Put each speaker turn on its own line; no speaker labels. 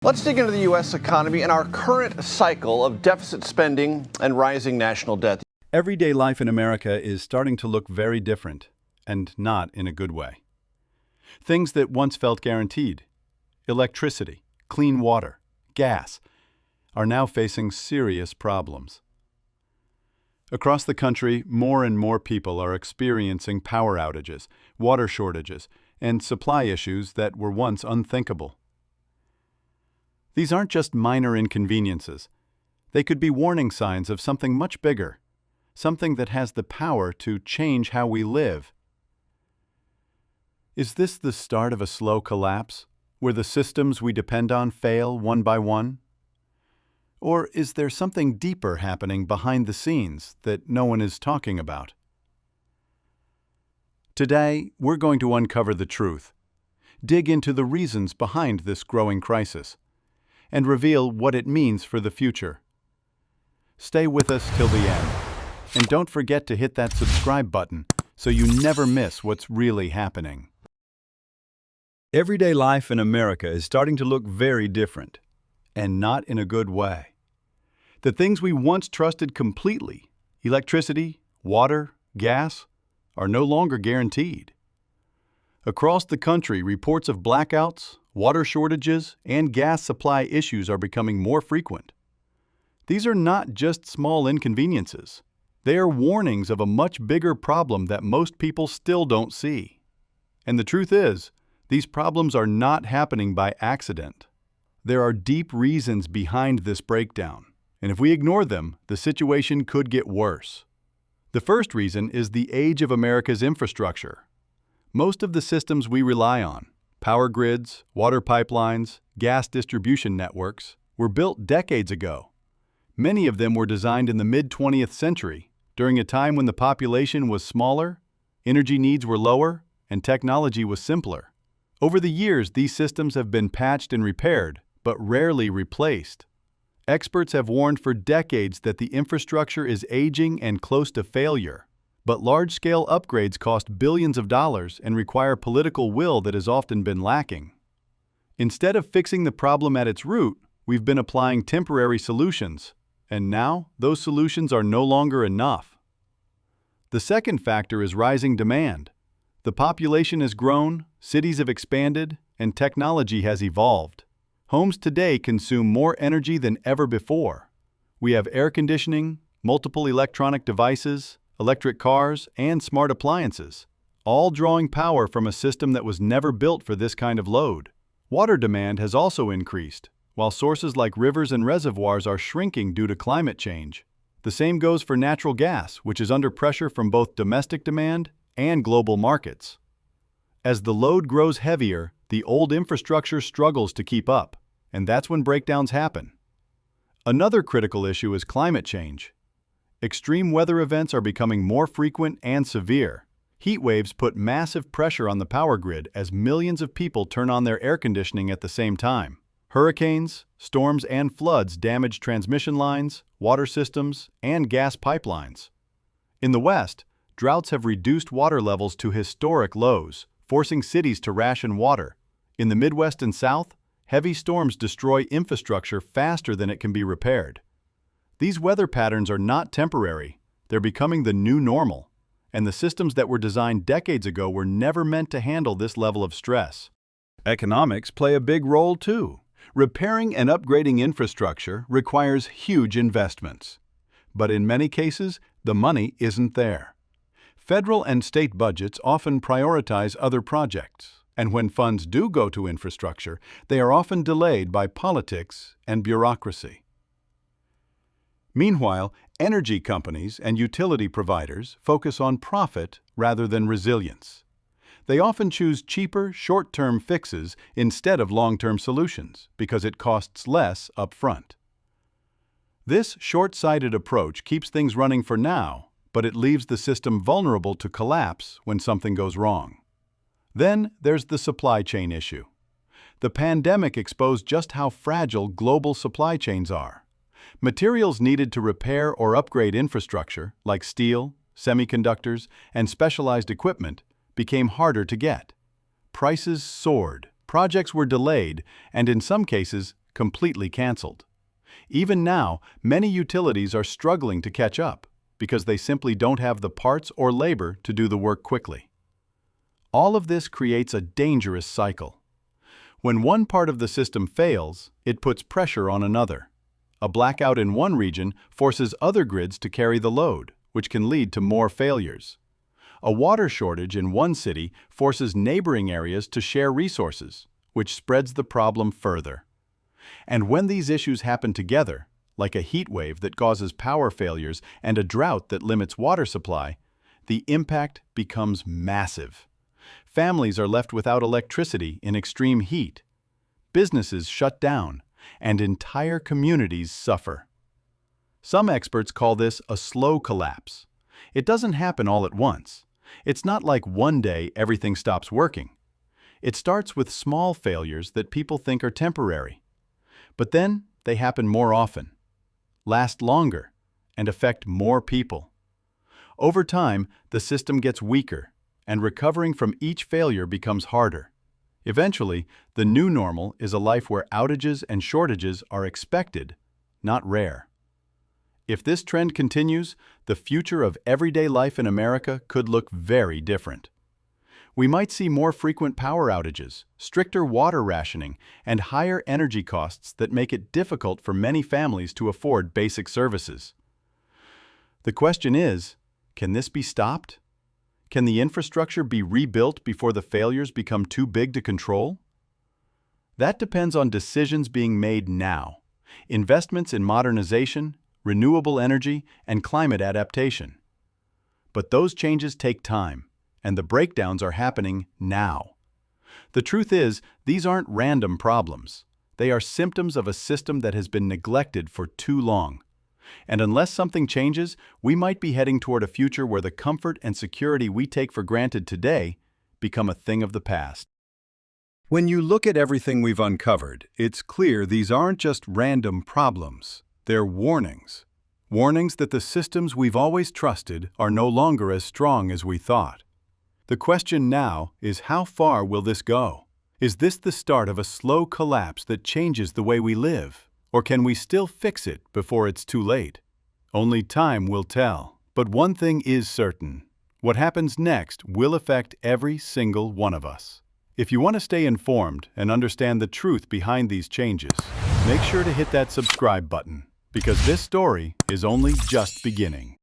Let's dig into the U.S. economy and our current cycle of deficit spending and rising national debt.
Everyday life in America is starting to look very different, and not in a good way. Things that once felt guaranteed, electricity, clean water, gas, are now facing serious problems. Across the country, more and more people are experiencing power outages, water shortages, and supply issues that were once unthinkable. These aren't just minor inconveniences. They could be warning signs of something much bigger, something that has the power to change how we live. Is this the start of a slow collapse, where the systems we depend on fail one by one? Or is there something deeper happening behind the scenes that no one is talking about? Today, we're going to uncover the truth, dig into the reasons behind this growing crisis, and reveal what it means for the future. Stay with us till the end, and don't forget to hit that subscribe button so you never miss what's really happening. Everyday life in America is starting to look very different, and not in a good way. The things we once trusted completely, electricity, water, gas, are no longer guaranteed. Across the country, reports of blackouts, water shortages, and gas supply issues are becoming more frequent. These are not just small inconveniences. They are warnings of a much bigger problem that most people still don't see. And the truth is, these problems are not happening by accident. There are deep reasons behind this breakdown, and if we ignore them, the situation could get worse. The first reason is the age of America's infrastructure. Most of the systems we rely on, power grids, water pipelines, gas distribution networks, were built decades ago. Many of them were designed in the mid-20th century, during a time when the population was smaller, energy needs were lower, and technology was simpler. Over the years, these systems have been patched and repaired, but rarely replaced. Experts have warned for decades that the infrastructure is aging and close to failure. But large-scale upgrades cost billions of dollars and require political will that has often been lacking. Instead of fixing the problem at its root, we've been applying temporary solutions, and now those solutions are no longer enough. The second factor is rising demand. The population has grown, cities have expanded, and technology has evolved. Homes today consume more energy than ever before. We have air conditioning, multiple electronic devices, electric cars, and smart appliances, all drawing power from a system that was never built for this kind of load. Water demand has also increased, while sources like rivers and reservoirs are shrinking due to climate change. The same goes for natural gas, which is under pressure from both domestic demand and global markets. As the load grows heavier, the old infrastructure struggles to keep up, and that's when breakdowns happen. Another critical issue is climate change. Extreme weather events are becoming more frequent and severe. Heatwaves put massive pressure on the power grid as millions of people turn on their air conditioning at the same time. Hurricanes, storms, and floods damage transmission lines, water systems, and gas pipelines. In the West, droughts have reduced water levels to historic lows, forcing cities to ration water. In the Midwest and South, heavy storms destroy infrastructure faster than it can be repaired. These weather patterns are not temporary, they're becoming the new normal, and the systems that were designed decades ago were never meant to handle this level of stress. Economics play a big role too. Repairing and upgrading infrastructure requires huge investments. But in many cases, the money isn't there. Federal and state budgets often prioritize other projects, and when funds do go to infrastructure, they are often delayed by politics and bureaucracy. Meanwhile, energy companies and utility providers focus on profit rather than resilience. They often choose cheaper, short-term fixes instead of long-term solutions because it costs less upfront. This short-sighted approach keeps things running for now, but it leaves the system vulnerable to collapse when something goes wrong. Then there's the supply chain issue. The pandemic exposed just how fragile global supply chains are. Materials needed to repair or upgrade infrastructure, like steel, semiconductors, and specialized equipment, became harder to get. Prices soared, projects were delayed, and in some cases, completely canceled. Even now, many utilities are struggling to catch up because they simply don't have the parts or labor to do the work quickly. All of this creates a dangerous cycle. When one part of the system fails, it puts pressure on another. A blackout in one region forces other grids to carry the load, which can lead to more failures. A water shortage in one city forces neighboring areas to share resources, which spreads the problem further. And when these issues happen together, like a heat wave that causes power failures and a drought that limits water supply, the impact becomes massive. Families are left without electricity in extreme heat. Businesses shut down, and entire communities suffer. Some experts call this a slow collapse. It doesn't happen all at once. It's not like one day everything stops working. It starts with small failures that people think are temporary. But then they happen more often, last longer, and affect more people. Over time, the system gets weaker, and recovering from each failure becomes harder. Eventually, the new normal is a life where outages and shortages are expected, not rare. If this trend continues, the future of everyday life in America could look very different. We might see more frequent power outages, stricter water rationing, and higher energy costs that make it difficult for many families to afford basic services. The question is, can this be stopped? Can the infrastructure be rebuilt before the failures become too big to control? That depends on decisions being made now. Investments in modernization, renewable energy, and climate adaptation. But those changes take time, and the breakdowns are happening now. The truth is, these aren't random problems. They are symptoms of a system that has been neglected for too long. And unless something changes, we might be heading toward a future where the comfort and security we take for granted today become a thing of the past.
When you look at everything we've uncovered, it's clear these aren't just random problems. They're warnings. Warnings that the systems we've always trusted are no longer as strong as we thought. The question now is, how far will this go? Is this the start of a slow collapse that changes the way we live? Or can we still fix it before it's too late? Only time will tell. But one thing is certain. What happens next will affect every single one of us. If you want to stay informed and understand the truth behind these changes, make sure to hit that subscribe button, because this story is only just beginning.